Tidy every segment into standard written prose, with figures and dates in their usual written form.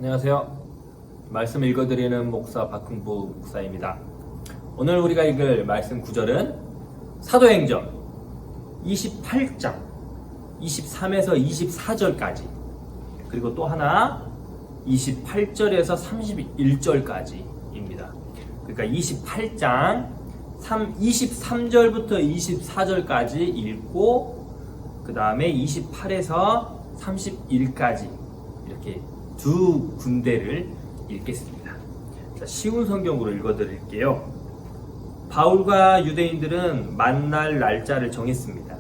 안녕하세요. 말씀 읽어드리는 목사 박흥부 목사입니다. 오늘 우리가 읽을 말씀 구절은 사도행전 28장 23에서 24절까지, 그리고 또 하나 28절에서 31절까지입니다. 그러니까 28장 23절부터 24절까지 읽고, 그 다음에 28에서 31까지 이렇게 두 군데를 읽겠습니다. 자, 쉬운 성경으로 읽어드릴게요. 바울과 유대인들은 만날 날짜를 정했습니다.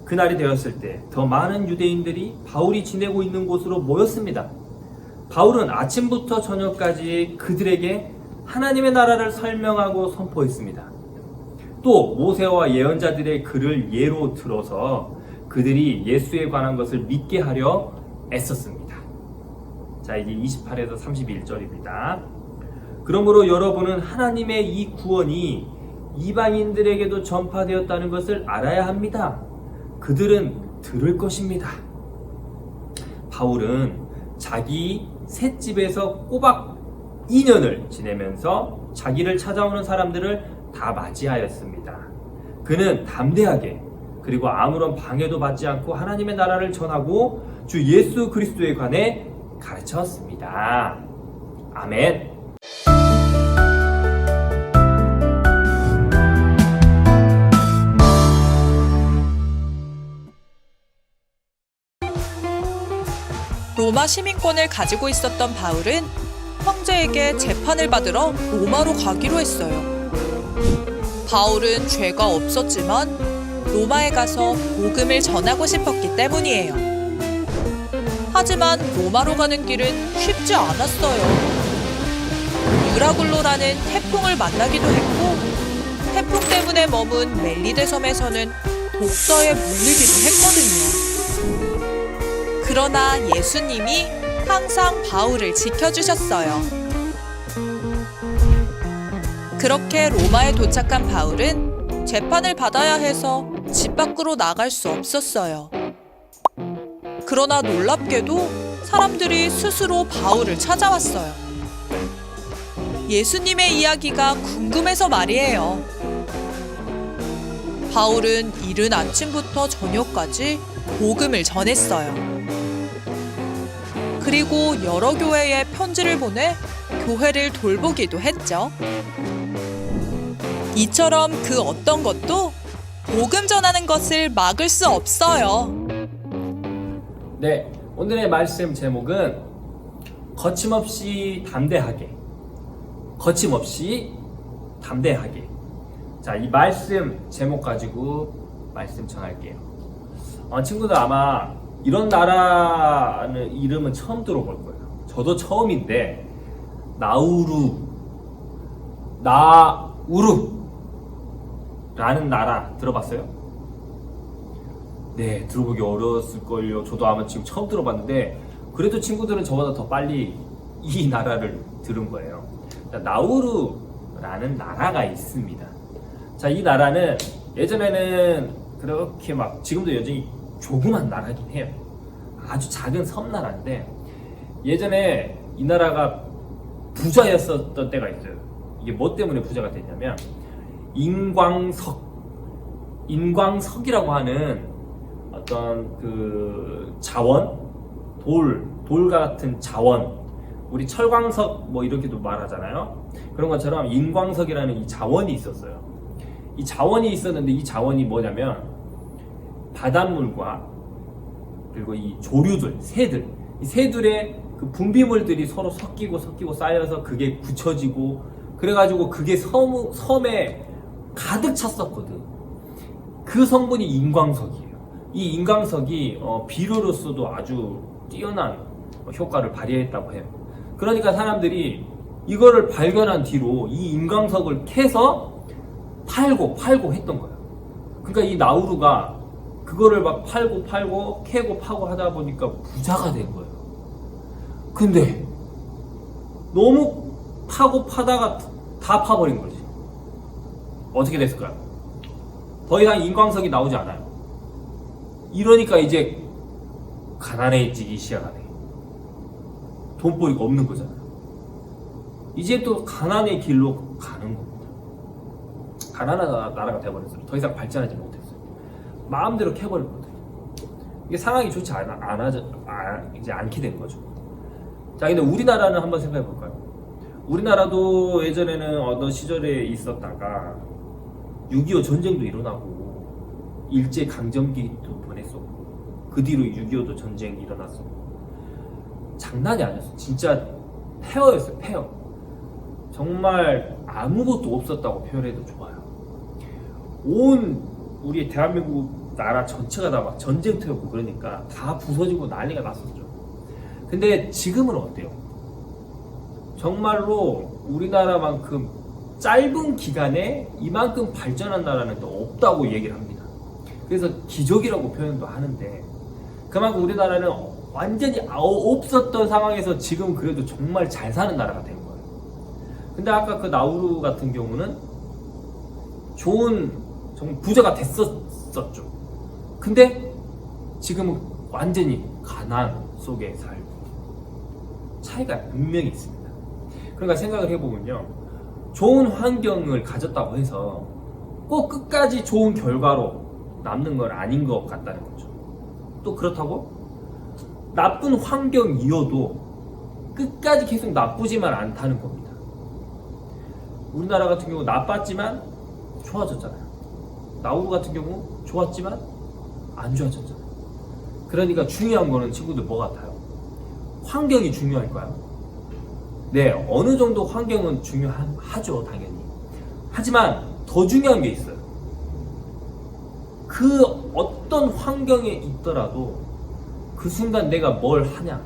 그날이 되었을 때 더 많은 유대인들이 바울이 지내고 있는 곳으로 모였습니다. 바울은 아침부터 저녁까지 그들에게 하나님의 나라를 설명하고 선포했습니다. 또 모세와 예언자들의 글을 예로 들어서 그들이 예수에 관한 것을 믿게 하려 애썼습니다. 자, 이게 28에서 31절입니다. 그러므로 여러분은 하나님의 이 구원이 이방인들에게도 전파되었다는 것을 알아야 합니다. 그들은 들을 것입니다. 바울은 자기 셋집에서 꼬박 2년을 지내면서 자기를 찾아오는 사람들을 다 맞이하였습니다. 그는 담대하게, 그리고 아무런 방해도 받지 않고 하나님의 나라를 전하고 주 예수 그리스도에 관해 가르쳤습니다. 아멘. 로마 시민권을 가지고 있었던 바울은 형제에게 재판을 받으러 로마로 가기로 했어요. 바울은 죄가 없었지만 로마에 가서 복음을 전하고 싶었기 때문이에요. 하지만 로마로 가는 길은 쉽지 않았어요. 유라굴로라는 태풍을 만나기도 했고, 태풍 때문에 머문 멜리데 섬에서는 독서에 물리기도 했거든요. 그러나 예수님이 항상 바울을 지켜주셨어요. 그렇게 로마에 도착한 바울은 재판을 받아야 해서 집 밖으로 나갈 수 없었어요. 그러나 놀랍게도 사람들이 스스로 바울을 찾아왔어요. 예수님의 이야기가 궁금해서 말이에요. 바울은 이른 아침부터 저녁까지 복음을 전했어요. 그리고 여러 교회에 편지를 보내 교회를 돌보기도 했죠. 이처럼 그 어떤 것도 복음 전하는 것을 막을 수 없어요. 네, 오늘의 말씀 제목은 거침없이 담대하게. 거침없이 담대하게. 자, 이 말씀 제목 가지고 말씀 전할게요. 친구들 아마 이런 나라는 이름은 처음 들어볼 거예요. 저도 처음인데, 나우루라는 나라 들어봤어요? 네, 들어보기 어려웠을걸요. 저도 아마 지금 처음 들어봤는데, 그래도 친구들은 저보다 더 빨리 이 나라를 들은 거예요. 자, 나우루라는 나라가 있습니다. 자, 이 나라는 예전에는 그렇게 막, 지금도 여전히 조그만 나라긴 해요. 아주 작은 섬나라인데, 예전에 이 나라가 부자였었던 때가 있어요. 이게 뭐 때문에 부자가 됐냐면, 인광석이라고 하는 어떤 그 자원, 돌 같은 자원, 우리 철광석 뭐 이렇게도 말하잖아요. 그런 것처럼 인광석이라는 이 자원이 있었어요. 이 자원이 있었는데, 이 자원이 뭐냐면 바닷물과 그리고 이 조류들, 이 새들의 그 분비물들이 서로 섞이고 쌓여서 그게 굳혀지고, 그래가지고 그게 섬에 가득 찼었거든. 그 성분이 인광석이에요. 이 인광석이 비료로서도 아주 뛰어난 효과를 발휘했다고 해요. 그러니까 사람들이 이거를 발견한 뒤로 이 인광석을 캐서 팔고 했던 거예요. 그러니까 이 나우루가 그거를 막 팔고 캐고 파고 하다 보니까 부자가 된 거예요. 근데 너무 파다가 다 파버린 거지. 어떻게 됐을까요? 더 이상 인광석이 나오지 않아요. 이러니까 이제 가난해지기 시작하네. 돈벌이가 없는 거잖아요. 이제 또 가난의 길로 가는 겁니다. 가난한 나라가 돼버렸어요. 더 이상 발전하지 못했어요. 마음대로 캐버렸거든요. 이게 상황이 좋지 이제 않게 된 거죠. 자, 근데 우리나라는 한번 생각해 볼까요? 우리나라도 예전에는 어떤 시절에 있었다가 6.25 전쟁도 일어나고 일제 강점기도 보냈었고 그 뒤로 6.25도 전쟁이 일어났었고 장난이 아니었어요. 진짜 폐허였어요. 폐허. 정말 아무것도 없었다고 표현해도 좋아요. 온 우리 대한민국 나라 전체가 다 막 전쟁터였고 그러니까 다 부서지고 난리가 났었죠. 근데 지금은 어때요? 정말로 우리나라만큼 짧은 기간에 이만큼 발전한 나라는 또 없다고 얘기를 합니다. 그래서 기적이라고 표현도 하는데 그만큼 우리나라는 완전히 없었던 상황에서 지금 그래도 정말 잘 사는 나라가 된 거예요. 근데 아까 그 나우루 같은 경우는 좋은 정말 부자가 됐었죠. 근데 지금은 완전히 가난 속에 살고 차이가 분명히 있습니다. 그러니까 생각을 해보면요, 좋은 환경을 가졌다고 해서 꼭 끝까지 좋은 결과로 남는 건 아닌 것 같다는 거죠. 또 그렇다고 나쁜 환경이어도 끝까지 계속 나쁘지만 않다는 겁니다. 우리나라 같은 경우 나빴지만 좋아졌잖아요. 나우루 같은 경우 좋았지만 안 좋아졌잖아요. 그러니까 중요한 거는 친구들 뭐 같아요? 환경이 중요할까요? 네, 어느 정도 환경은 중요하죠, 당연히. 하지만 더 중요한 게 있어요. 그 어떤 환경에 있더라도 그 순간 내가 뭘 하냐,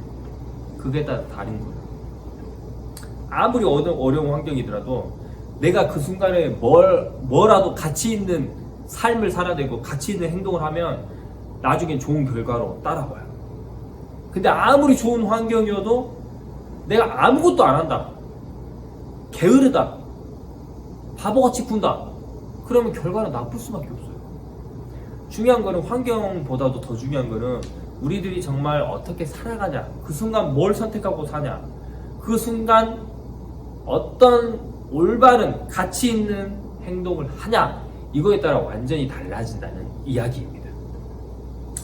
그게 다 다른 거예요. 아무리 어려운 환경이더라도 내가 그 순간에 뭐라도 가치 있는 삶을 살아야 되고 가치 있는 행동을 하면 나중엔 좋은 결과로 따라와요. 근데 아무리 좋은 환경이어도 내가 아무것도 안 한다, 게으르다, 바보같이 군다, 그러면 결과는 나쁠 수밖에 없어요. 중요한 거는 환경보다도 더 중요한 거는 우리들이 정말 어떻게 살아가냐, 그 순간 뭘 선택하고 사냐, 그 순간 어떤 올바른 가치 있는 행동을 하냐, 이거에 따라 완전히 달라진다는 이야기입니다.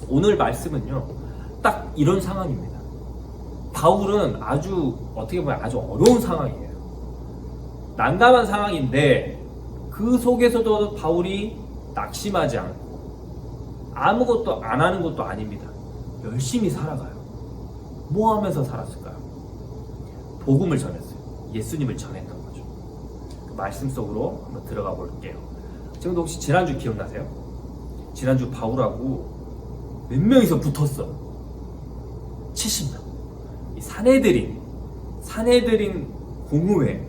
오늘 말씀은요, 딱 이런 상황입니다. 바울은 어떻게 보면 아주 어려운 상황이에요. 난감한 상황인데 그 속에서도 바울이 낙심하지 않고 아무것도 안 하는 것도 아닙니다. 열심히 살아가요. 뭐 하면서 살았을까요? 복음을 전했어요. 예수님을 전했던 거죠. 그 말씀 속으로 한번 들어가 볼게요. 지금도 혹시 지난주 기억나세요? 지난주 바울하고 몇 명이서 붙었어? 70명. 이 사내들인 공후회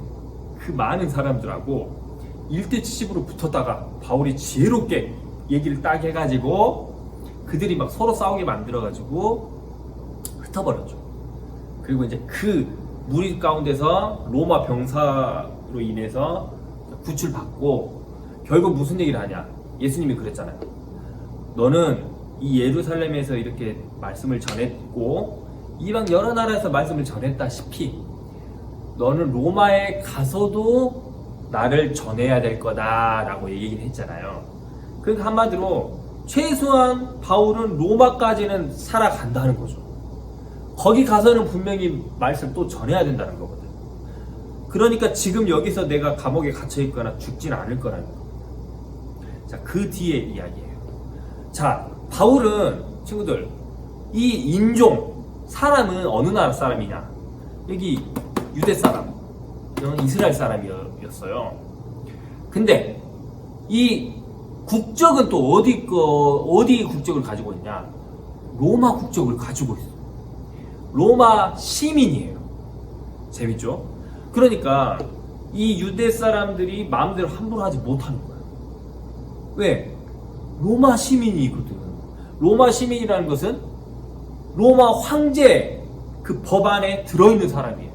그 많은 사람들하고 1대 70으로 붙었다가 바울이 지혜롭게 얘기를 딱 해가지고 그들이 막 서로 싸우게 만들어가지고 흩어버렸죠. 그리고 이제 그 무리 가운데서 로마 병사로 인해서 구출받고 결국 무슨 얘기를 하냐? 예수님이 그랬잖아요. 너는 이 예루살렘에서 이렇게 말씀을 전했고 이방 여러 나라에서 말씀을 전했다시피 너는 로마에 가서도 나를 전해야 될 거다라고 얘기를 했잖아요. 그러니까 한마디로 최소한 바울은 로마까지는 살아간다는 거죠. 거기 가서는 분명히 말씀 또 전해야 된다는 거거든요. 그러니까 지금 여기서 내가 감옥에 갇혀 있거나 죽진 않을 거라는 거예요. 자, 그 뒤에 이야기예요. 자, 바울은 친구들, 이 인종 사람은 어느 나라 사람이냐? 여기 유대 사람, 이스라엘 사람이었어요. 근데 이 국적은 또 어디 국적을 가지고 있냐? 로마 국적을 가지고 있어요. 로마 시민이에요. 재밌죠? 그러니까 이 유대 사람들이 마음대로 함부로 하지 못하는 거예요. 왜? 로마 시민이거든. 로마 시민이라는 것은 로마 황제 그 법안에 들어있는 사람이에요.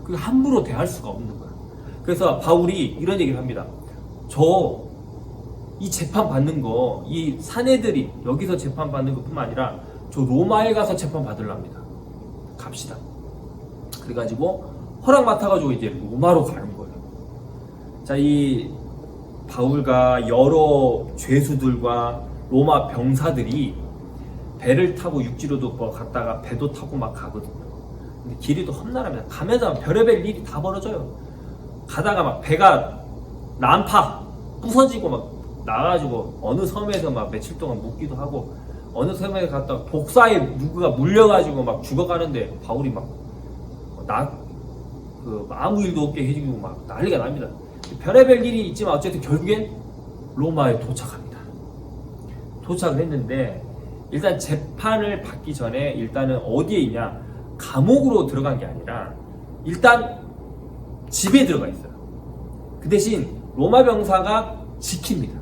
그 함부로 대할 수가 없는 거예요. 그래서 바울이 이런 얘기를 합니다. 이 재판 받는 거, 이 사내들이 여기서 재판 받는 것뿐만 아니라 저 로마에 가서 재판 받으려 합니다. 갑시다. 그래가지고 허락 맡아가지고 이제 로마로 가는 거예요. 자, 이 바울과 여러 죄수들과 로마 병사들이 배를 타고 육지로도 뭐 갔다가 배도 타고 막 가거든요. 근데 길이 또 험난합니다. 가면서 별의별 일이 다 벌어져요. 가다가 막 배가 난파 부서지고 막 나가지고 어느 섬에서 막 며칠 동안 묵기도 하고, 어느 섬에 갔다가 복사에 누구가 물려가지고 막 죽어가는데 바울이 막 아무 일도 없게 해주고 막 난리가 납니다. 별의별 일이 있지만 어쨌든 결국엔 로마에 도착합니다. 도착을 했는데 일단 재판을 받기 전에 일단은 어디에 있냐, 감옥으로 들어간 게 아니라 일단 집에 들어가 있어요. 그 대신 로마 병사가 지킵니다.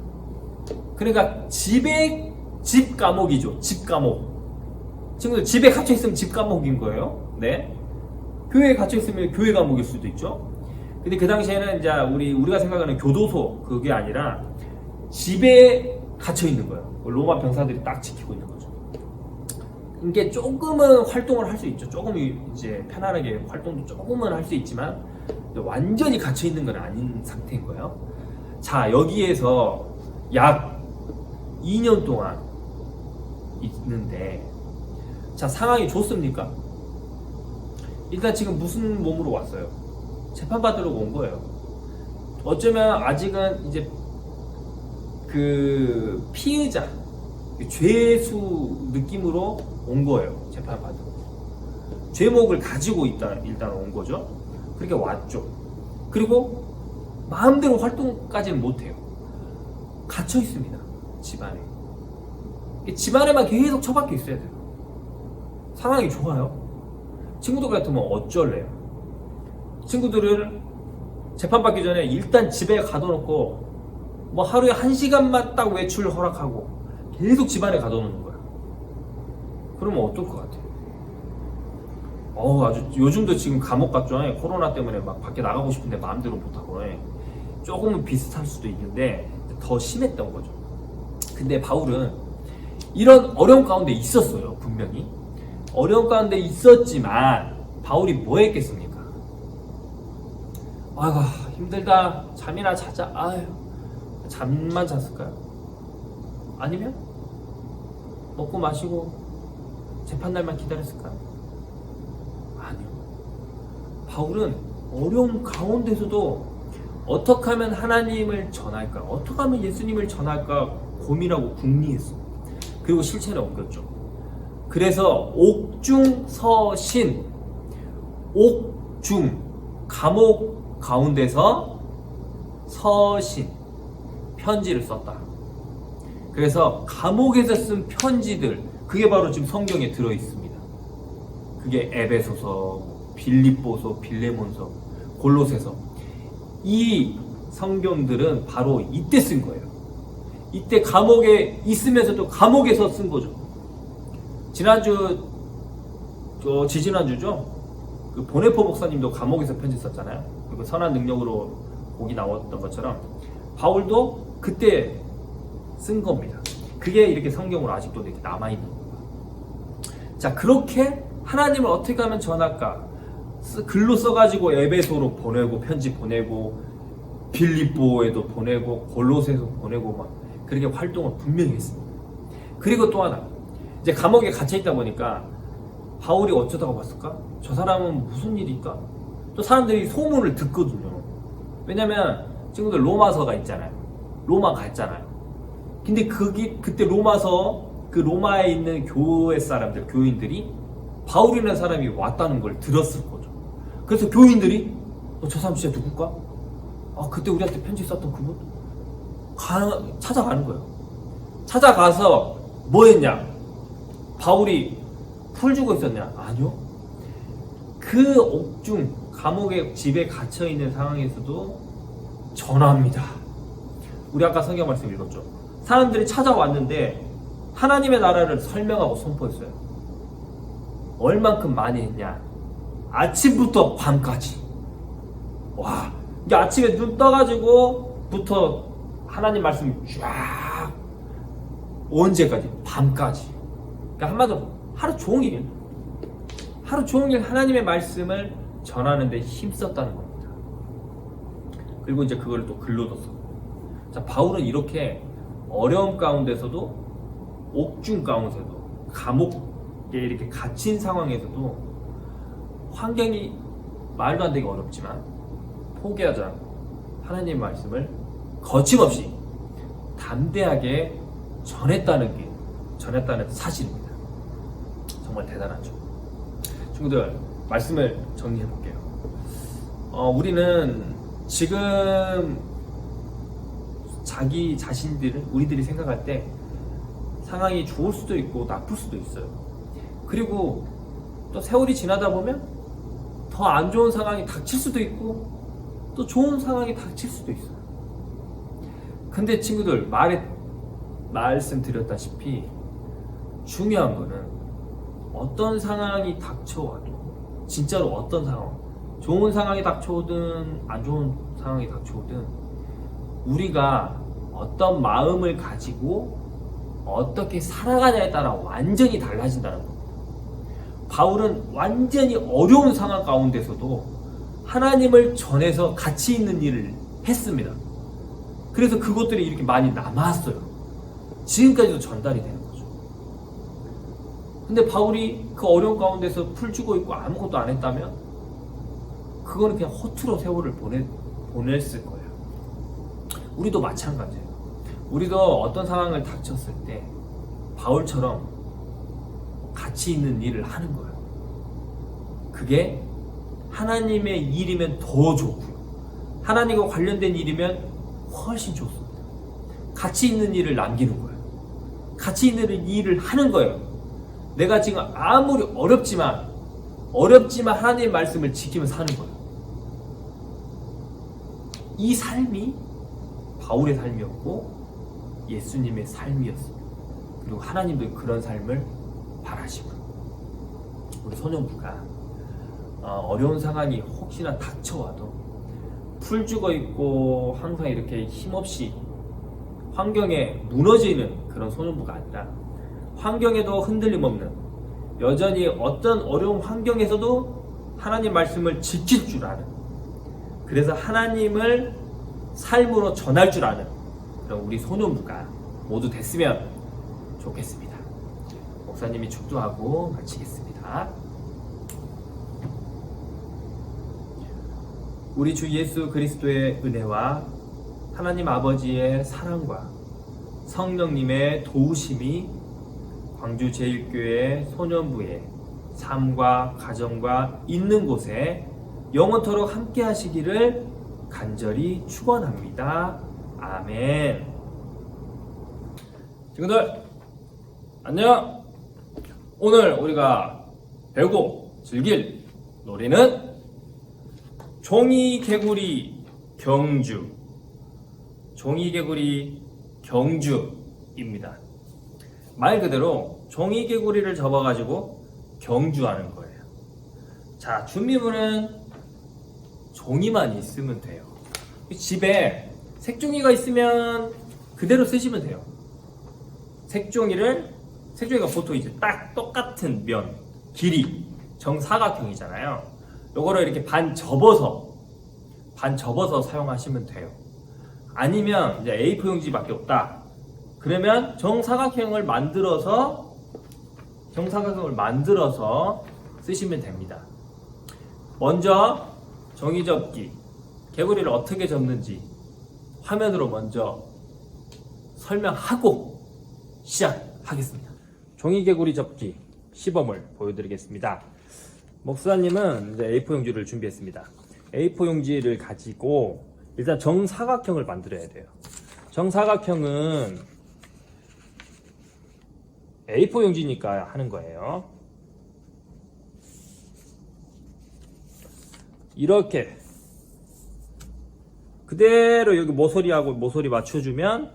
그러니까 집 감옥이죠. 집 감옥. 친구들, 집에 갇혀 있으면 집 감옥인 거예요. 네. 교회에 갇혀 있으면 교회 감옥일 수도 있죠. 근데 그 당시에는 이제 우리가 생각하는 교도소 그게 아니라 집에 갇혀 있는 거예요. 로마 병사들이 딱 지키고 있는 거죠. 이게 조금은 활동을 할 수 있죠. 조금 이제 편안하게 활동도 조금은 할 수 있지만 완전히 갇혀 있는 건 아닌 상태인 거예요. 자, 여기에서 약 2년 동안 있는데, 자, 상황이 좋습니까? 일단 지금 무슨 몸으로 왔어요? 재판받으러 온 거예요. 어쩌면 아직은 이제 그 피의자, 죄수 느낌으로 온 거예요. 재판받으러. 죄목을 가지고 일단 온 거죠. 그렇게 왔죠. 그리고 마음대로 활동까지는 못해요. 갇혀 있습니다. 집안에. 집안에만 계속 처박혀 있어야 돼요. 상황이 좋아요. 친구들 같으면 어쩔래요? 친구들을 재판받기 전에 일단 집에 가둬놓고 뭐 하루에 1시간만 딱 외출 허락하고 계속 집안에 가둬놓는 거야. 그러면 어떨 것 같아요? 아주 요즘도 지금 감옥 같죠? 코로나 때문에 막 밖에 나가고 싶은데 마음대로 못하고. 조금은 비슷할 수도 있는데 더 심했던 거죠. 근데 바울은 이런 어려운 가운데 있었어요. 분명히 어려운 가운데 있었지만 바울이 뭐 했겠습니까? 아이고 힘들다, 잠이나 자자. 아유, 잠만 잤을까요? 아니면 먹고 마시고 재판날만 기다렸을까요? 아니요. 바울은 어려운 가운데서도 어떻게 하면 하나님을 전할까, 어떻게 하면 예수님을 전할까 고민하고 궁리했어. 그리고 실천에 옮겼죠. 그래서 옥중서신, 옥중, 감옥 가운데서 서신, 편지를 썼다. 그래서 감옥에서 쓴 편지들, 그게 바로 지금 성경에 들어있습니다. 그게 에베소서, 빌립보서, 빌레몬서, 골로새서. 이 성경들은 바로 이때 쓴 거예요. 이때 감옥에 있으면서도 감옥에서 쓴 거죠. 지지난주죠. 그 보네포 목사님도 감옥에서 편지 썼잖아요. 그리고 선한 능력으로 곡이 나왔던 것처럼 바울도 그때 쓴 겁니다. 그게 이렇게 성경으로 아직도 이렇게 남아있는 겁니다. 자, 그렇게 하나님을 어떻게 하면 전할까? 글로 써가지고 에베소로 보내고, 편지 보내고, 빌립보에도 보내고, 골로새에도 보내고, 막 그렇게 활동을 분명히 했습니다. 그리고 또 하나, 이제 감옥에 갇혀있다 보니까 바울이 어쩌다가 봤을까? 저 사람은 무슨 일일까? 또 사람들이 소문을 듣거든요. 왜냐면 친구들 로마서가 있잖아요. 로마 갔잖아요. 근데 그때 로마서, 그 로마에 있는 교회 사람들, 교인들이 바울이라는 사람이 왔다는 걸 들었을 거죠. 그래서 교인들이 저 사람 진짜 누굴까? 그때 우리한테 편지 썼던 그분? 찾아가는 거예요. 찾아가서 뭐 했냐? 바울이 풀 주고 있었냐? 아니요. 그 옥중, 감옥에 집에 갇혀있는 상황에서도 전화합니다. 우리 아까 성경 말씀 읽었죠? 사람들이 찾아왔는데 하나님의 나라를 설명하고 선포했어요. 얼만큼 많이 했냐? 아침부터 밤까지. 와, 이게 아침에 눈 떠가지고부터 하나님 말씀이 쫙, 언제까지? 밤까지. 그러니까 한마디로 하루 종일 하나님의 말씀을 전하는 데 힘썼다는 겁니다. 그리고 이제 그걸 또 글로도 썼고. 자, 바울은 이렇게 어려움 가운데서도, 옥중 가운데서도, 감옥에 이렇게 갇힌 상황에서도 환경이 말도 안 되게 어렵지만 포기하지 않고 하나님의 말씀을 거침없이 담대하게 전했다는 사실입니다. 정말 대단하죠. 친구들, 말씀을 정리해 볼게요. 우리는 지금 자기 자신들을, 우리들이 생각할 때 상황이 좋을 수도 있고 나쁠 수도 있어요. 그리고 또 세월이 지나다 보면 더 안 좋은 상황이 닥칠 수도 있고 또 좋은 상황이 닥칠 수도 있어요. 근데 친구들, 말씀드렸다시피 중요한 거는 어떤 상황이 닥쳐와도, 진짜로 어떤 상황, 좋은 상황이 닥쳐오든 안 좋은 상황이 닥쳐오든 우리가 어떤 마음을 가지고 어떻게 살아가냐에 따라 완전히 달라진다는 겁니다. 바울은 완전히 어려운 상황 가운데서도 하나님을 전해서 가치 있는 일을 했습니다. 그래서 그것들이 이렇게 많이 남았어요. 지금까지도 전달이 되는 거죠. 근데 바울이 그 어려운 가운데서 풀 주고 있고 아무것도 안 했다면 그거는 그냥 허투루 세월을 보냈을 거예요. 우리도 마찬가지예요. 우리도 어떤 상황을 닥쳤을 때 바울처럼 가치 있는 일을 하는 거예요. 그게 하나님의 일이면 더 좋고요. 하나님과 관련된 일이면 훨씬 좋습니다. 가치 있는 일을 남기는 거예요. 가치 있는 일을 하는 거예요. 내가 지금 아무리 어렵지만 하나님의 말씀을 지키며 사는 거예요. 이 삶이 바울의 삶이었고 예수님의 삶이었습니다. 그리고 하나님도 그런 삶을 바라시고, 우리 소년부가 어려운 상황이 혹시나 닥쳐와도 풀 죽어 있고 항상 이렇게 힘없이 환경에 무너지는 그런 소년부가 아니라 환경에도 흔들림 없는, 여전히 어떤 어려운 환경에서도 하나님 말씀을 지킬 줄 아는, 그래서 하나님을 삶으로 전할 줄 아는 그런 우리 소년부가 모두 됐으면 좋겠습니다. 목사님이 축도하고 마치겠습니다. 우리 주 예수 그리스도의 은혜와 하나님 아버지의 사랑과 성령님의 도우심이 광주 제1교회 소년부의 삶과 가정과 있는 곳에 영원토록 함께 하시기를 간절히 축원합니다. 아멘. 친구들, 안녕. 오늘 우리가 배우고 즐길 노래는 종이개구리 경주, 종이개구리 경주입니다. 말 그대로 종이개구리를 접어가지고 경주하는 거예요. 자, 준비물은 종이만 있으면 돼요. 집에 색종이가 있으면 그대로 쓰시면 돼요. 색종이가 보통 이제 딱 똑같은 면, 길이, 정사각형이잖아요. 요거를 이렇게 반 접어서 사용하시면 돼요. 아니면 이제 A4 용지밖에 없다. 그러면 정사각형을 만들어서 쓰시면 됩니다. 먼저 종이 접기, 개구리를 어떻게 접는지 화면으로 먼저 설명하고 시작하겠습니다. 종이개구리 접기 시범을 보여드리겠습니다. 목사님은 이제 A4 용지를 준비했습니다. A4 용지를 가지고 일단 정사각형을 만들어야 돼요. 정사각형은 A4 용지니까 하는 거예요. 이렇게 그대로 여기 모서리하고 모서리 맞춰주면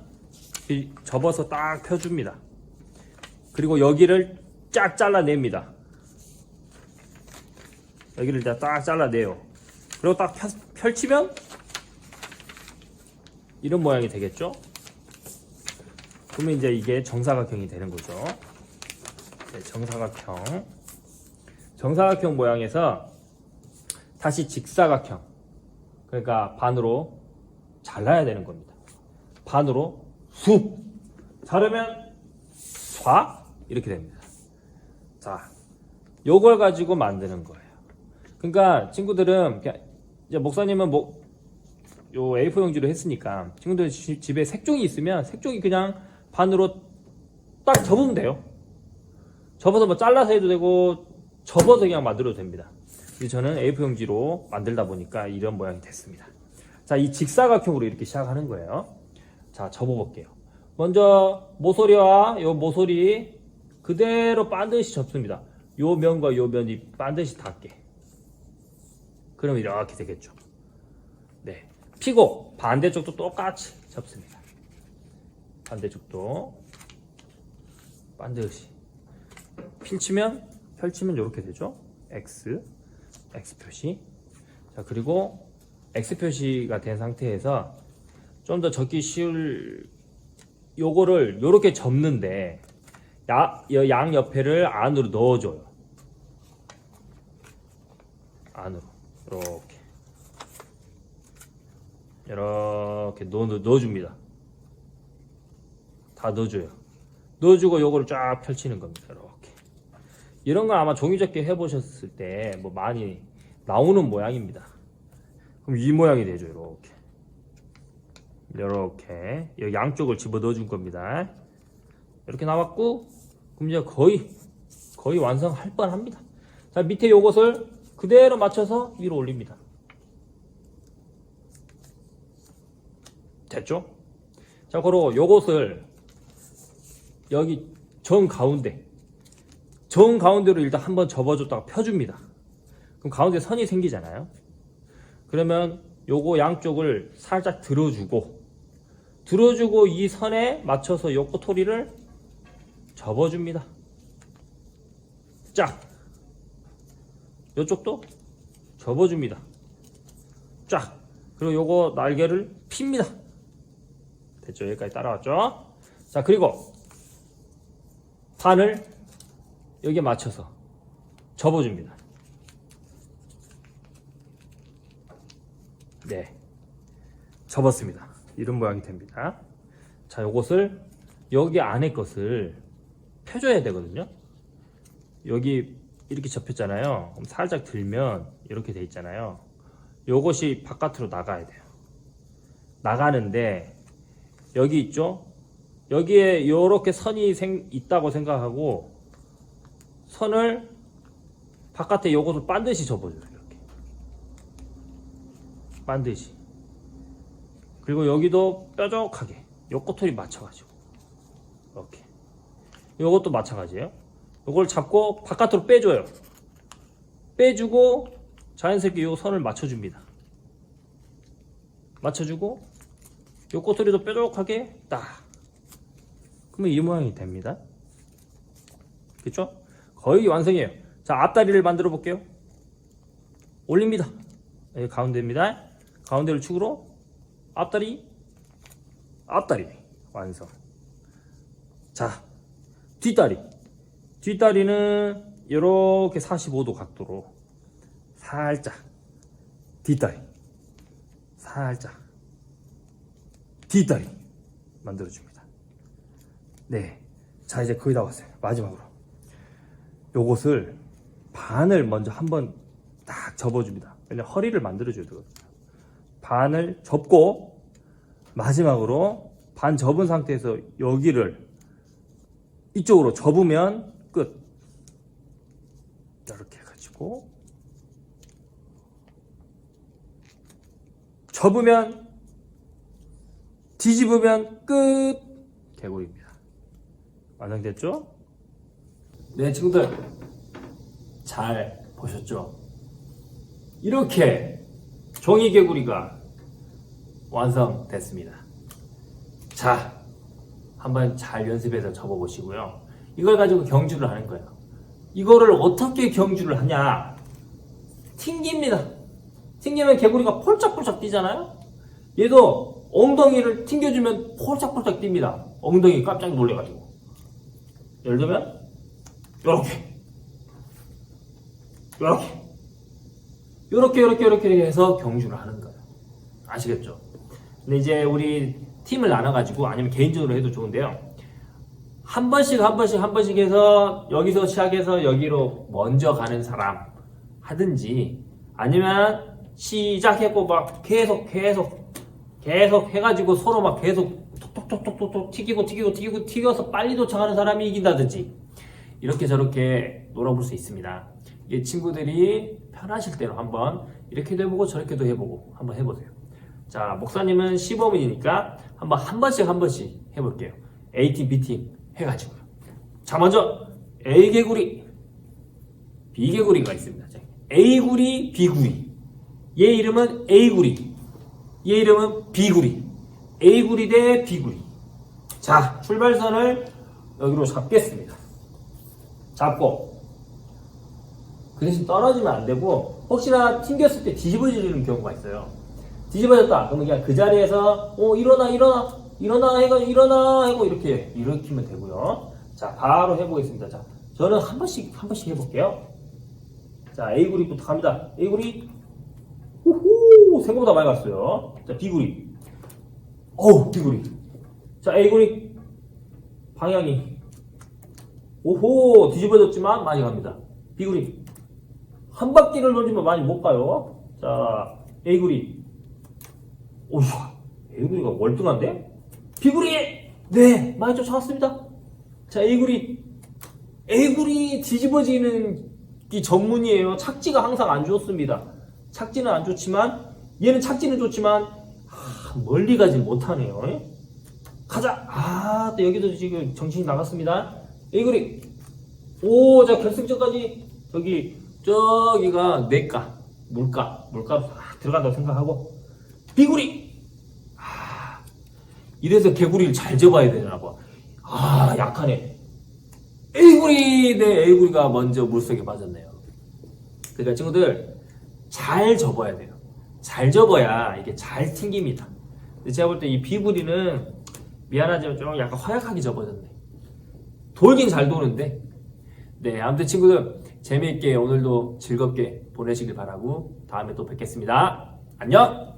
접어서 딱 펴줍니다. 그리고 여기를 쫙 잘라냅니다. 여기를 딱 잘라내요. 그리고 딱 펼치면 이런 모양이 되겠죠? 그러면 이제 이게 정사각형이 되는 거죠. 네, 정사각형 모양에서 다시 직사각형. 그러니까 반으로 잘라야 되는 겁니다. 반으로 쑥 자르면 좌 이렇게 됩니다. 자, 요걸 가지고 만드는 거예요. 그러니까 친구들은 그냥 이제 목사님은 요 A4 용지로 했으니까 친구들 집에 색종이 있으면 색종이 그냥 반으로 딱 접으면 돼요. 접어서 뭐 잘라서 해도 되고 접어서 그냥 만들어도 됩니다. 저는 A4 용지로 만들다 보니까 이런 모양이 됐습니다. 자, 이 직사각형으로 이렇게 시작하는 거예요. 자, 접어볼게요. 먼저 모서리와 요 모서리 그대로 반드시 접습니다. 요 면과 요 면이 반드시 닿게. 그럼 이렇게 되겠죠. 네. 피고 반대쪽도 똑같이 접습니다. 반대쪽도 반드시 펼치면 이렇게 되죠. X 표시. 자, 그리고 X 표시가 된 상태에서 좀 더 접기 쉬울 요거를 요렇게 접는데 양 옆에를 안으로 넣어줘요. 안으로 이렇게 넣어줍니다. 다 넣어줘요. 넣어주고 요거를 쫙 펼치는 겁니다. 이렇게. 이런 건 아마 종이접기 해보셨을 때 뭐 많이 나오는 모양입니다. 그럼 이 모양이 되죠. 이렇게 양쪽을 집어 넣어준 겁니다. 이렇게 나왔고, 그럼 이제 거의 완성할 뻔합니다. 자, 밑에 요것을 그대로 맞춰서 위로 올립니다. 됐죠? 자, 그리고 요것을 여기 정 가운데로 일단 한번 접어줬다가 펴줍니다. 그럼 가운데 선이 생기잖아요. 그러면 요거 양쪽을 살짝 들어주고 이 선에 맞춰서 요 꼬투리를 접어줍니다. 쫙. 요쪽도 접어줍니다. 쫙. 그리고 요거 날개를 핍니다. 됐죠? 여기까지 따라왔죠? 자, 그리고 반을 여기에 맞춰서 접어줍니다. 네. 접었습니다. 이런 모양이 됩니다. 자, 요것을 여기 안에 것을 펴줘야 되거든요. 여기 이렇게 접혔잖아요. 그럼 살짝 들면 이렇게 돼 있잖아요. 요것이 바깥으로 나가야 돼요. 나가는데 여기 있죠? 여기에 요렇게 선이 있다고 생각하고 선을 바깥에 요것을 반드시 접어줘요. 이렇게 반드시. 그리고 여기도 뾰족하게 요 꼬투리 맞춰가지고 이렇게. 요것도 마찬가지예요. 요걸 잡고 바깥으로 빼줘요. 빼주고 자연스럽게 요 선을 맞춰줍니다. 맞춰주고 요 꼬투리도 뾰족하게 딱. 그러면 이 모양이 됩니다. 그쵸? 거의 완성이에요. 자, 앞다리를 만들어 볼게요. 올립니다. 여기 가운데입니다. 가운데를 축으로 앞다리 완성. 자, 뒷다리는 이렇게 45도 각도로 살짝 뒷다리 만들어줍니다. 네, 자, 이제 거의 다 왔어요. 마지막으로 요것을 반을 먼저 한번 딱 접어줍니다. 왜냐면 허리를 만들어줘야 되거든요. 반을 접고 마지막으로 반 접은 상태에서 여기를 이쪽으로 접으면 끝. 이렇게 해가지고 접으면 뒤집으면 끝. 개구리입니다. 완성됐죠? 네, 친구들 잘 보셨죠? 이렇게 종이 개구리가 완성됐습니다. 자, 한번 잘 연습해서 접어보시고요. 이걸 가지고 경주를 하는 거예요. 이거를 어떻게 경주를 하냐? 튕깁니다. 튕기면 개구리가 폴짝폴짝 뛰잖아요? 얘도 엉덩이를 튕겨주면 폴짝폴짝 뜁니다. 엉덩이 깜짝 놀래가지고. 예를 들면 요렇게 요렇게 해서 경주를 하는 거예요. 아시겠죠? 근데 이제 우리 팀을 나눠가지고 아니면 개인적으로 해도 좋은데요. 한 번씩 해서 여기서 시작해서 여기로 먼저 가는 사람 하든지 아니면 시작했고 막 계속 해가지고 서로 막 계속 톡톡톡톡톡 튀겨서 빨리 도착하는 사람이 이긴다든지 이렇게 저렇게 놀아볼 수 있습니다. 이 친구들이 편하실 대로 한번 이렇게도 해보고 저렇게도 해보고 한번 해보세요. 자, 목사님은 시범이니까 한 번씩 해볼게요. A팀, B팀 해가지고요. 자, 먼저 A개구리, B개구리가 있습니다. 자, A구리, B구리. 얘 이름은 A구리, 얘 이름은 B구리. A구리 대 B구리. 자, 출발선을 여기로 잡겠습니다. 잡고 그 대신 떨어지면 안 되고 혹시나 튕겼을 때 뒤집어지는 경우가 있어요. 뒤집어졌다. 그러면 그냥 그 자리에서 일어나 하고 이렇게 일으키면 되고요. 자, 바로 해보겠습니다. 자, 저는 한 번씩 해볼게요. 자, A구리부터 갑니다. A구리, 오호, 생각보다 많이 갔어요. 자, B구리, B구리. 자, A구리 방향이 오호 뒤집어졌지만 많이 갑니다. B구리 한 바퀴를 돌리면 많이 못 가요. 자, A구리, 오휴, A구리가 월등한데? B구리, 네, 많이 쫓아왔습니다. 자, A구리 뒤집어지는 이 전문이에요. 착지가 항상 안 좋습니다. 착지는 안 좋지만 얘는 착지는 좋지만 멀리 가진 못하네요. 가자. 또 여기도 지금 정신이 나갔습니다. A구리, 자, 결승전까지 저기가 뇌가 물가로 들어간다고 생각하고 B구리, 이래서 개구리를 잘 접어야 되나 봐. 약하네. A구리 대 A구리가 먼저 물속에 빠졌네요. 그러니까 친구들 잘 접어야 돼요. 잘 접어야 이게 잘 튕깁니다. 근데 제가 볼 때 이 B구리는 미안하지만 좀 약간 허약하게 접어졌네. 돌긴 잘 도는데. 네, 아무튼 친구들 재미있게 오늘도 즐겁게 보내시길 바라고 다음에 또 뵙겠습니다. 안녕!